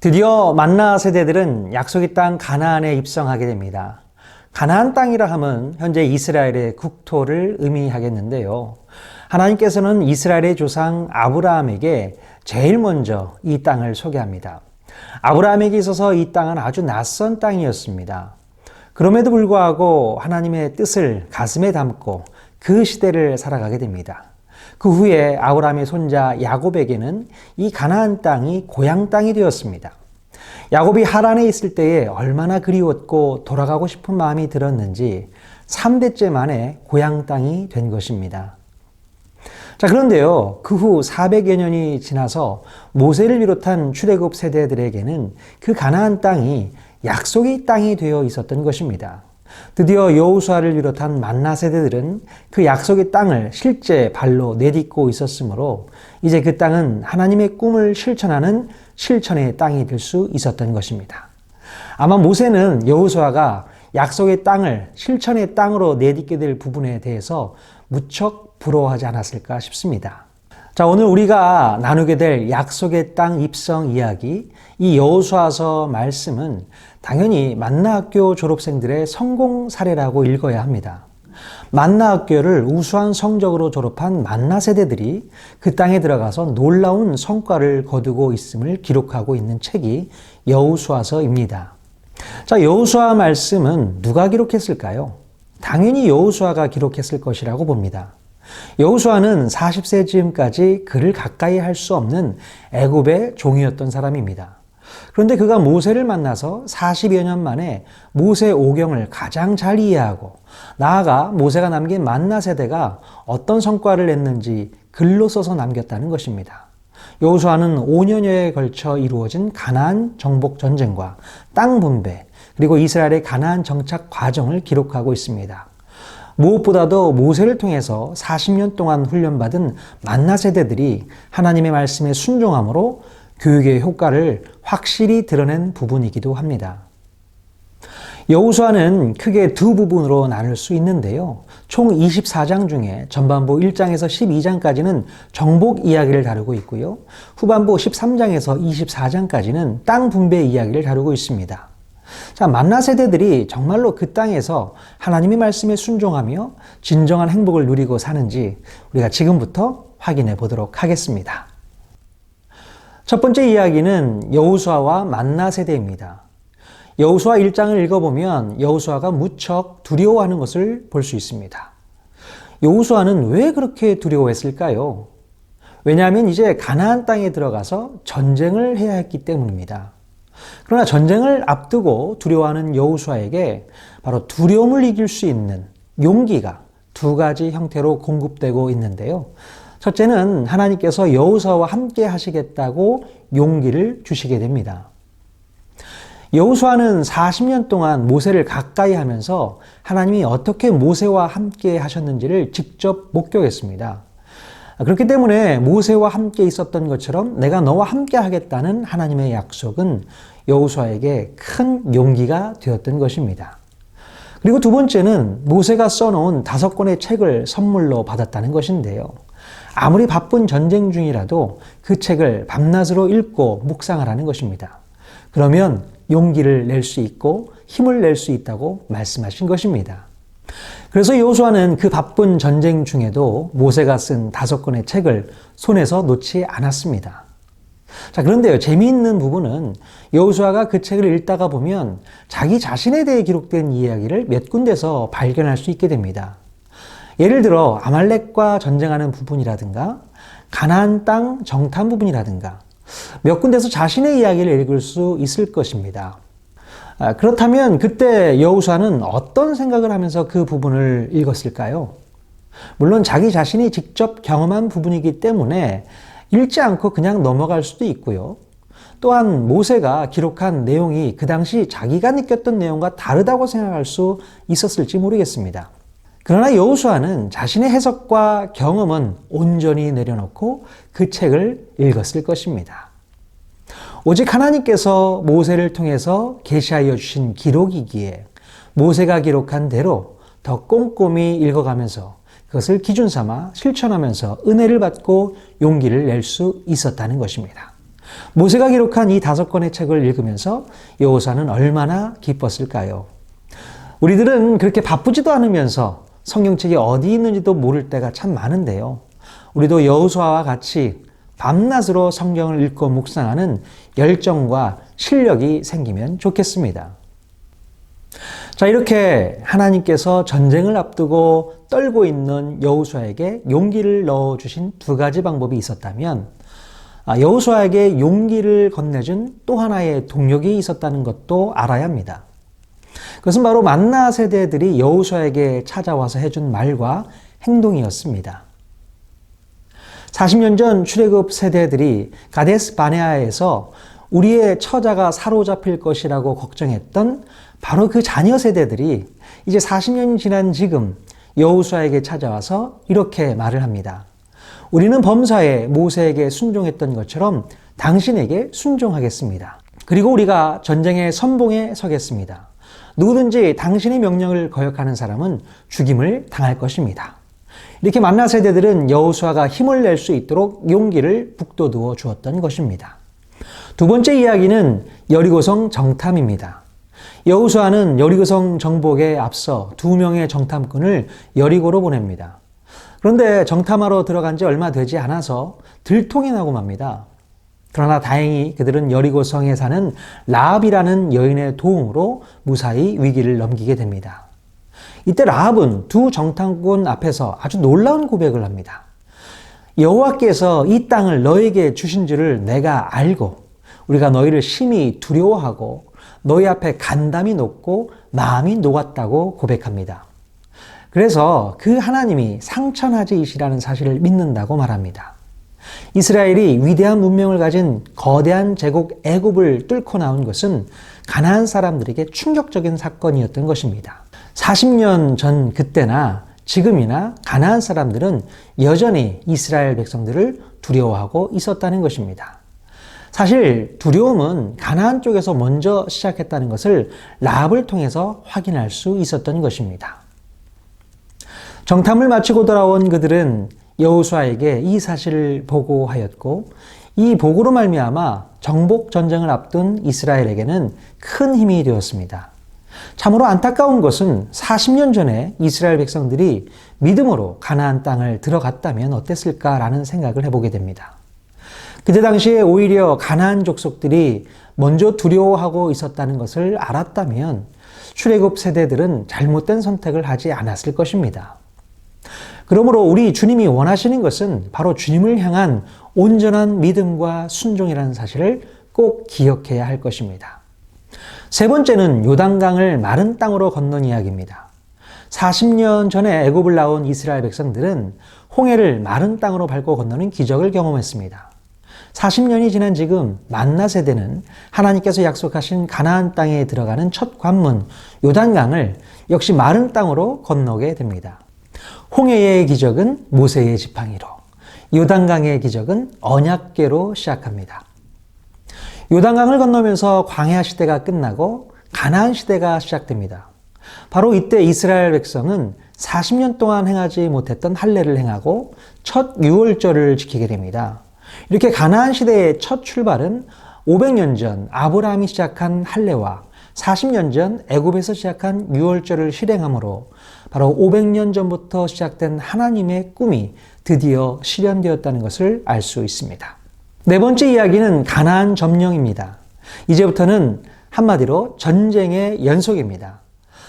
드디어 만나 세대들은 약속의 땅 가나안에 입성하게 됩니다. 가나안 땅이라 함은 현재 이스라엘의 국토를 의미하겠는데요. 하나님께서는 이스라엘의 조상 아브라함에게 제일 먼저 이 땅을 소개합니다. 아브라함에게 있어서 이 땅은 아주 낯선 땅이었습니다. 그럼에도 불구하고 하나님의 뜻을 가슴에 담고 그 시대를 살아가게 됩니다. 그 후에 아브라함의 손자 야곱에게는 이 가나안 땅이 고향 땅이 되었습니다. 야곱이 하란에 있을 때에 얼마나 그리웠고 돌아가고 싶은 마음이 들었는지 3대째 만에 고향 땅이 된 것입니다. 자, 그런데요, 그 후 400여 년이 지나서 모세를 비롯한 출애굽 세대들에게는 그 가나안 땅이 약속의 땅이 되어 있었던 것입니다. 드디어 여호수아를 비롯한 만나 세대들은 그 약속의 땅을 실제 발로 내딛고 있었으므로 이제 그 땅은 하나님의 꿈을 실천하는 실천의 땅이 될 수 있었던 것입니다. 아마 모세는 여호수아가 약속의 땅을 실천의 땅으로 내딛게 될 부분에 대해서 무척 부러워하지 않았을까 싶습니다. 자, 오늘 우리가 나누게 될 약속의 땅 입성 이야기, 이 여호수아서 말씀은 당연히 만나학교 졸업생들의 성공 사례라고 읽어야 합니다. 만나학교를 우수한 성적으로 졸업한 만나 세대들이 그 땅에 들어가서 놀라운 성과를 거두고 있음을 기록하고 있는 책이 여호수아서입니다. 자, 여호수아 말씀은 누가 기록했을까요? 당연히 여호수아가 기록했을 것이라고 봅니다. 여호수아는 40세 즈음까지 그를 가까이 할 수 없는 애굽의 종이었던 사람입니다. 그런데 그가 모세를 만나서 40여 년 만에 모세 오경을 가장 잘 이해하고 나아가 모세가 남긴 만나 세대가 어떤 성과를 냈는지 글로 써서 남겼다는 것입니다. 여호수아는 5년여에 걸쳐 이루어진 가나안 정복 전쟁과 땅 분배 그리고 이스라엘의 가나안 정착 과정을 기록하고 있습니다. 무엇보다도 모세를 통해서 40년 동안 훈련받은 만나 세대들이 하나님의 말씀에 순종함으로 교육의 효과를 확실히 드러낸 부분이기도 합니다. 여호수아는 크게 두 부분으로 나눌 수 있는데요. 총 24장 중에 전반부 1장에서 12장까지는 정복 이야기를 다루고 있고요. 후반부 13장에서 24장까지는 땅 분배 이야기를 다루고 있습니다. 자, 만나 세대들이 정말로 그 땅에서 하나님의 말씀에 순종하며 진정한 행복을 누리고 사는지 우리가 지금부터 확인해 보도록 하겠습니다. 첫 번째 이야기는 여호수아와 만나 세대입니다. 여호수아 1장을 읽어보면 여호수아가 무척 두려워하는 것을 볼 수 있습니다. 여호수아는 왜 그렇게 두려워했을까요? 왜냐하면 이제 가나안 땅에 들어가서 전쟁을 해야 했기 때문입니다. 그러나 전쟁을 앞두고 두려워하는 여호수아에게 바로 두려움을 이길 수 있는 용기가 두 가지 형태로 공급되고 있는데요. 첫째는 하나님께서 여호수아와 함께 하시겠다고 용기를 주시게 됩니다. 여호수아는 40년 동안 모세를 가까이 하면서 하나님이 어떻게 모세와 함께 하셨는지를 직접 목격했습니다. 그렇기 때문에 모세와 함께 있었던 것처럼 내가 너와 함께 하겠다는 하나님의 약속은 여호수아에게 큰 용기가 되었던 것입니다. 그리고 두 번째는 모세가 써놓은 5권의 책을 선물로 받았다는 것인데요. 아무리 바쁜 전쟁 중이라도 그 책을 밤낮으로 읽고 묵상을 하는 것입니다. 그러면 용기를 낼 수 있고 힘을 낼 수 있다고 말씀하신 것입니다. 그래서 여호수아는 그 바쁜 전쟁 중에도 모세가 쓴 5권의 책을 손에서 놓지 않았습니다. 자, 그런데요, 재미있는 부분은 여호수아가 그 책을 읽다가 보면 자기 자신에 대해 기록된 이야기를 몇 군데서 발견할 수 있게 됩니다. 예를 들어 아말렉과 전쟁하는 부분이라든가 가나안 땅 정탐 부분이라든가 몇 군데서 자신의 이야기를 읽을 수 있을 것입니다. 그렇다면 그때 여호수아는 어떤 생각을 하면서 그 부분을 읽었을까요? 물론 자기 자신이 직접 경험한 부분이기 때문에 읽지 않고 그냥 넘어갈 수도 있고요. 또한 모세가 기록한 내용이 그 당시 자기가 느꼈던 내용과 다르다고 생각할 수 있었을지 모르겠습니다. 그러나 여호수아는 자신의 해석과 경험은 온전히 내려놓고 그 책을 읽었을 것입니다. 오직 하나님께서 모세를 통해서 계시하여 주신 기록이기에 모세가 기록한 대로 더 꼼꼼히 읽어가면서 그것을 기준 삼아 실천하면서 은혜를 받고 용기를 낼 수 있었다는 것입니다. 모세가 기록한 이 5권의 책을 읽으면서 여호수아는 얼마나 기뻤을까요? 우리들은 그렇게 바쁘지도 않으면서 성경책이 어디 있는지도 모를 때가 참 많은데요. 우리도 여호수아와 같이 밤낮으로 성경을 읽고 묵상하는 열정과 실력이 생기면 좋겠습니다. 자, 이렇게 하나님께서 전쟁을 앞두고 떨고 있는 여호수아에게 용기를 넣어주신 2가지 방법이 있었다면, 여호수아에게 용기를 건네준 또 하나의 동력이 있었다는 것도 알아야 합니다. 그것은 바로 만나 세대들이 여호수아에게 찾아와서 해준 말과 행동이었습니다. 40년 전 출애굽 세대들이 가데스 바네아에서 우리의 처자가 사로잡힐 것이라고 걱정했던 바로 그 자녀 세대들이 이제 40년이 지난 지금 여호수아에게 찾아와서 이렇게 말을 합니다. 우리는 범사에 모세에게 순종했던 것처럼 당신에게 순종하겠습니다. 그리고 우리가 전쟁의 선봉에 서겠습니다. 누구든지 당신의 명령을 거역하는 사람은 죽임을 당할 것입니다. 이렇게 만나 세대들은 여호수아가 힘을 낼 수 있도록 용기를 북돋워 주었던 것입니다. 2번째 이야기는 여리고성 정탐입니다. 여호수아는 여리고성 정복에 앞서 2명의 정탐꾼을 여리고로 보냅니다. 그런데 정탐하러 들어간 지 얼마 되지 않아서 들통이 나고 맙니다. 그러나 다행히 그들은 여리고성에 사는 라합이라는 여인의 도움으로 무사히 위기를 넘기게 됩니다. 이때 라합은 2 정탐꾼 앞에서 아주 놀라운 고백을 합니다. 여호와께서 이 땅을 너에게 주신 줄을 내가 알고 우리가 너희를 심히 두려워하고 너희 앞에 간담이 높고 마음이 녹았다고 고백합니다. 그래서 그 하나님이 상천하지이시라는 사실을 믿는다고 말합니다. 이스라엘이 위대한 문명을 가진 거대한 제국 애굽을 뚫고 나온 것은 가나안 사람들에게 충격적인 사건이었던 것입니다. 40년 전 그때나 지금이나 가나안 사람들은 여전히 이스라엘 백성들을 두려워하고 있었다는 것입니다. 사실 두려움은 가나안 쪽에서 먼저 시작했다는 것을 라합을 통해서 확인할 수 있었던 것입니다. 정탐을 마치고 돌아온 그들은 여호수아에게 이 사실을 보고하였고 이 보고로 말미암아 정복 전쟁을 앞둔 이스라엘에게는 큰 힘이 되었습니다. 참으로 안타까운 것은 40년 전에 이스라엘 백성들이 믿음으로 가나안 땅을 들어갔다면 어땠을까라는 생각을 해보게 됩니다. 그때 당시에 오히려 가나안 족속들이 먼저 두려워하고 있었다는 것을 알았다면 출애굽 세대들은 잘못된 선택을 하지 않았을 것입니다. 그러므로 우리 주님이 원하시는 것은 바로 주님을 향한 온전한 믿음과 순종이라는 사실을 꼭 기억해야 할 것입니다. 3번째는 요단강을 마른 땅으로 건넌 이야기입니다. 40년 전에 애굽을 나온 이스라엘 백성들은 홍해를 마른 땅으로 밟고 건너는 기적을 경험했습니다. 40년이 지난 지금 만나 세대는 하나님께서 약속하신 가나안 땅에 들어가는 첫 관문 요단강을 역시 마른 땅으로 건너게 됩니다. 홍해의 기적은 모세의 지팡이로, 요단강의 기적은 언약궤로 시작합니다. 요단강을 건너면서 광야 시대가 끝나고 가나안 시대가 시작됩니다. 바로 이때 이스라엘 백성은 40년 동안 행하지 못했던 할례를 행하고 첫 유월절을 지키게 됩니다. 이렇게 가나안 시대의 첫 출발은 500년 전 아브라함이 시작한 할례와 40년 전 애굽에서 시작한 유월절을 실행함으로 바로 500년 전부터 시작된 하나님의 꿈이 드디어 실현되었다는 것을 알 수 있습니다. 4번째 이야기는 가나안 점령입니다. 이제부터는 한마디로 전쟁의 연속입니다.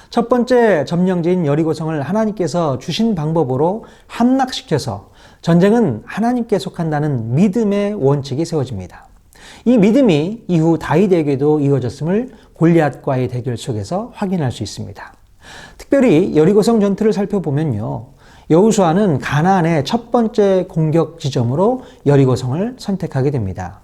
첫 번째 점령지인 여리고성을 하나님께서 주신 방법으로 함락시켜서 전쟁은 하나님께 속한다는 믿음의 원칙이 세워집니다. 이 믿음이 이후 다윗에게도 이어졌음을 골리앗과의 대결 속에서 확인할 수 있습니다. 특별히 여리고성 전투를 살펴보면요, 여호수아는 가나안의 첫 번째 공격 지점으로 여리고성을 선택하게 됩니다.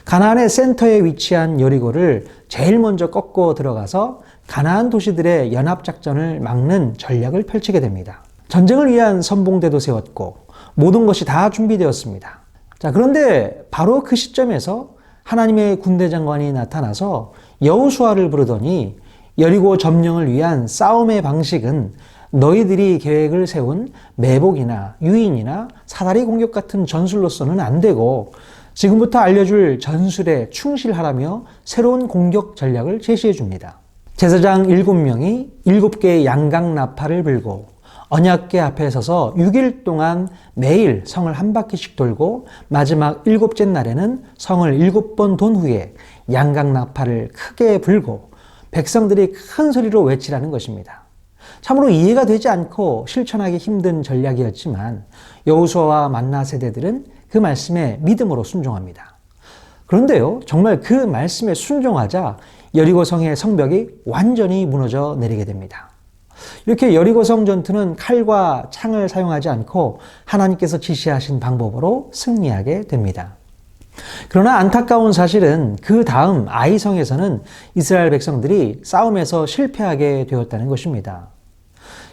가나안의 센터에 위치한 여리고를 제일 먼저 꺾고 들어가서 가나안 도시들의 연합작전을 막는 전략을 펼치게 됩니다. 전쟁을 위한 선봉대도 세웠고 모든 것이 다 준비되었습니다. 자, 그런데 바로 그 시점에서 하나님의 군대 장관이 나타나서 여호수아를 부르더니 여리고 점령을 위한 싸움의 방식은 너희들이 계획을 세운 매복이나 유인이나 사다리 공격 같은 전술로서는 안 되고 지금부터 알려줄 전술에 충실하라며 새로운 공격 전략을 제시해 줍니다. 제사장 7명이 7개의 양강나팔을 불고 언약궤 앞에 서서 6일 동안 매일 성을 한 바퀴씩 돌고 마지막 7째 날에는 성을 7번 돈 후에 양강나팔을 크게 불고 백성들이 큰 소리로 외치라는 것입니다. 참으로 이해가 되지 않고 실천하기 힘든 전략이었지만 여호수아와 만나 세대들은 그 말씀에 믿음으로 순종합니다. 그런데요, 정말 그 말씀에 순종하자 여리고성의 성벽이 완전히 무너져 내리게 됩니다. 이렇게 여리고성 전투는 칼과 창을 사용하지 않고 하나님께서 지시하신 방법으로 승리하게 됩니다. 그러나 안타까운 사실은 그 다음 아이성에서는 이스라엘 백성들이 싸움에서 실패하게 되었다는 것입니다.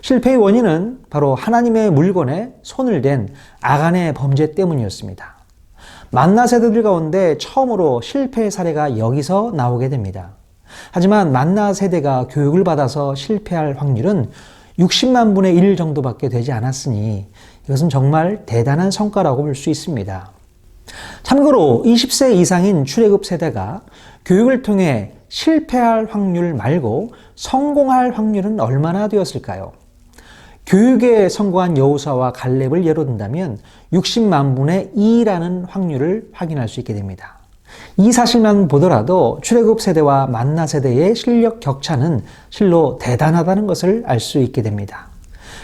실패의 원인은 바로 하나님의 물건에 손을 댄 아간의 범죄 때문이었습니다. 만나 세대들 가운데 처음으로 실패의 사례가 여기서 나오게 됩니다. 하지만 만나 세대가 교육을 받아서 실패할 확률은 60만 분의 1 정도밖에 되지 않았으니 이것은 정말 대단한 성과라고 볼 수 있습니다. 참고로 20세 이상인 출애굽 세대가 교육을 통해 실패할 확률 말고 성공할 확률은 얼마나 되었을까요? 교육에 성공한 여호수아와 갈렙을 예로 든다면 60만 분의 2라는 확률을 확인할 수 있게 됩니다. 이 사실만 보더라도 출애굽 세대와 만나 세대의 실력 격차는 실로 대단하다는 것을 알 수 있게 됩니다.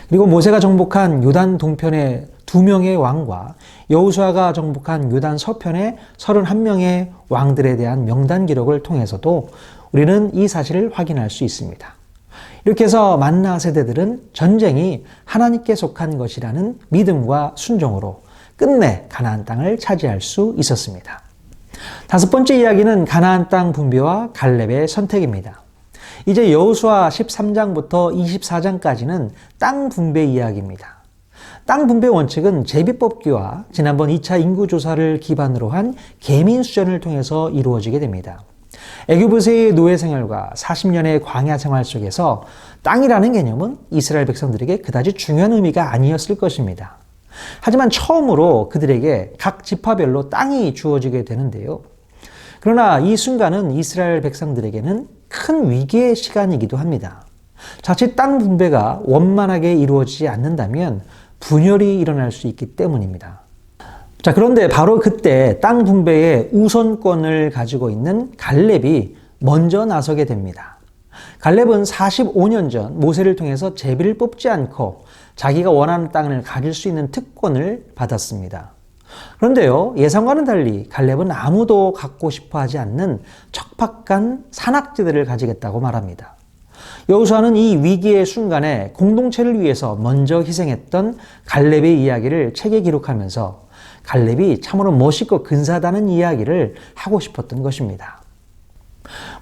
그리고 모세가 정복한 요단 동편의 2명의 왕과 여호수아가 정복한 요단 서편의 31명의 왕들에 대한 명단 기록을 통해서도 우리는 이 사실을 확인할 수 있습니다. 이렇게 해서 만나 세대들은 전쟁이 하나님께 속한 것이라는 믿음과 순종으로 끝내 가나안 땅을 차지할 수 있었습니다. 5번째 이야기는 가나안 땅 분배와 갈렙의 선택입니다. 이제 여호수아 13장부터 24장까지는 땅 분배 이야기입니다. 땅 분배 원칙은 제비뽑기와 지난번 2차 인구조사를 기반으로 한 계민수전을 통해서 이루어지게 됩니다. 애굽에서의 노예 생활과 40년의 광야 생활 속에서 땅이라는 개념은 이스라엘 백성들에게 그다지 중요한 의미가 아니었을 것입니다. 하지만 처음으로 그들에게 각 지파별로 땅이 주어지게 되는데요. 그러나 이 순간은 이스라엘 백성들에게는 큰 위기의 시간이기도 합니다. 자칫 땅 분배가 원만하게 이루어지지 않는다면 분열이 일어날 수 있기 때문입니다. 자, 그런데 바로 그때 땅 분배의 우선권을 가지고 있는 갈렙이 먼저 나서게 됩니다. 갈렙은 45년 전 모세를 통해서 제비를 뽑지 않고 자기가 원하는 땅을 가질 수 있는 특권을 받았습니다. 그런데요, 예상과는 달리 갈렙은 아무도 갖고 싶어 하지 않는 척박한 산악지대를 가지겠다고 말합니다. 여호수아는 이 위기의 순간에 공동체를 위해서 먼저 희생했던 갈렙의 이야기를 책에 기록하면서 갈렙이 참으로 멋있고 근사하다는 이야기를 하고 싶었던 것입니다.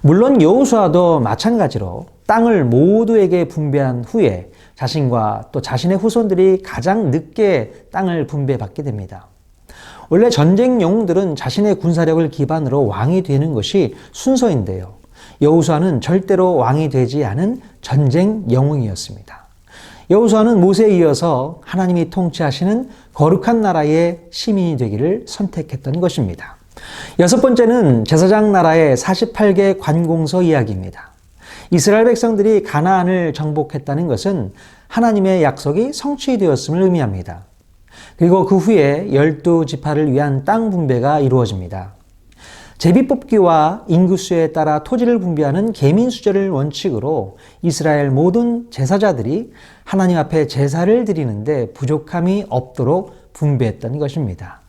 물론 여호수아도 마찬가지로 땅을 모두에게 분배한 후에 자신과 또 자신의 후손들이 가장 늦게 땅을 분배받게 됩니다. 원래 전쟁 영웅들은 자신의 군사력을 기반으로 왕이 되는 것이 순서인데요. 여호수아는 절대로 왕이 되지 않은 전쟁 영웅이었습니다. 여호수아는 모세에 이어서 하나님이 통치하시는 거룩한 나라의 시민이 되기를 선택했던 것입니다. 6번째는 제사장 나라의 48개 관공서 이야기입니다. 이스라엘 백성들이 가나안을 정복했다는 것은 하나님의 약속이 성취되었음을 의미합니다. 그리고 그 후에 12지파를 위한 땅 분배가 이루어집니다. 제비뽑기와 인구수에 따라 토지를 분배하는 계민수절을 원칙으로 이스라엘 모든 제사자들이 하나님 앞에 제사를 드리는데 부족함이 없도록 분배했던 것입니다.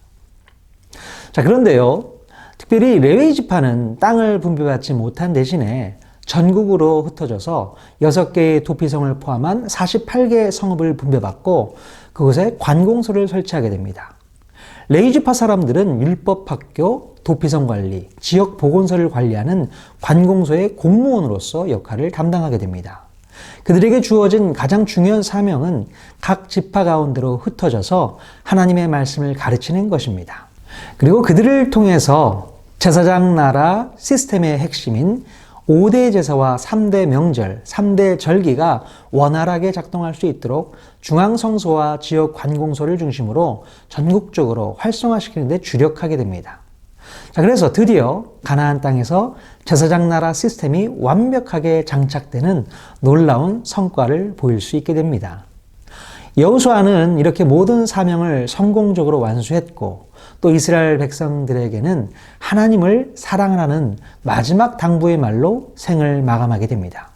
자, 그런데요, 특별히 레위 지파는 땅을 분배받지 못한 대신에 전국으로 흩어져서 6개의 도피성을 포함한 48개의 성읍을 분배받고 그곳에 관공서를 설치하게 됩니다. 레위 지파 사람들은 율법학교, 도피성 관리, 지역 보건소를 관리하는 관공서의 공무원으로서 역할을 담당하게 됩니다. 그들에게 주어진 가장 중요한 사명은 각 지파 가운데로 흩어져서 하나님의 말씀을 가르치는 것입니다. 그리고 그들을 통해서 제사장 나라 시스템의 핵심인 5대 제사와 3대 명절, 3대 절기가 원활하게 작동할 수 있도록 중앙성소와 지역 관공서를 중심으로 전국적으로 활성화시키는 데 주력하게 됩니다. 자, 그래서 드디어 가나안 땅에서 제사장 나라 시스템이 완벽하게 장착되는 놀라운 성과를 보일 수 있게 됩니다. 여호수아는 이렇게 모든 사명을 성공적으로 완수했고 또 이스라엘 백성들에게는 하나님을 사랑하는 마지막 당부의 말로 생을 마감하게 됩니다.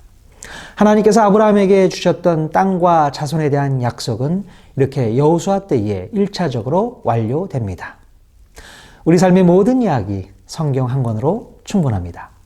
하나님께서 아브라함에게 주셨던 땅과 자손에 대한 약속은 이렇게 여호수아 때에 1차적으로 완료됩니다. 우리 삶의 모든 이야기 성경 한 권으로 충분합니다.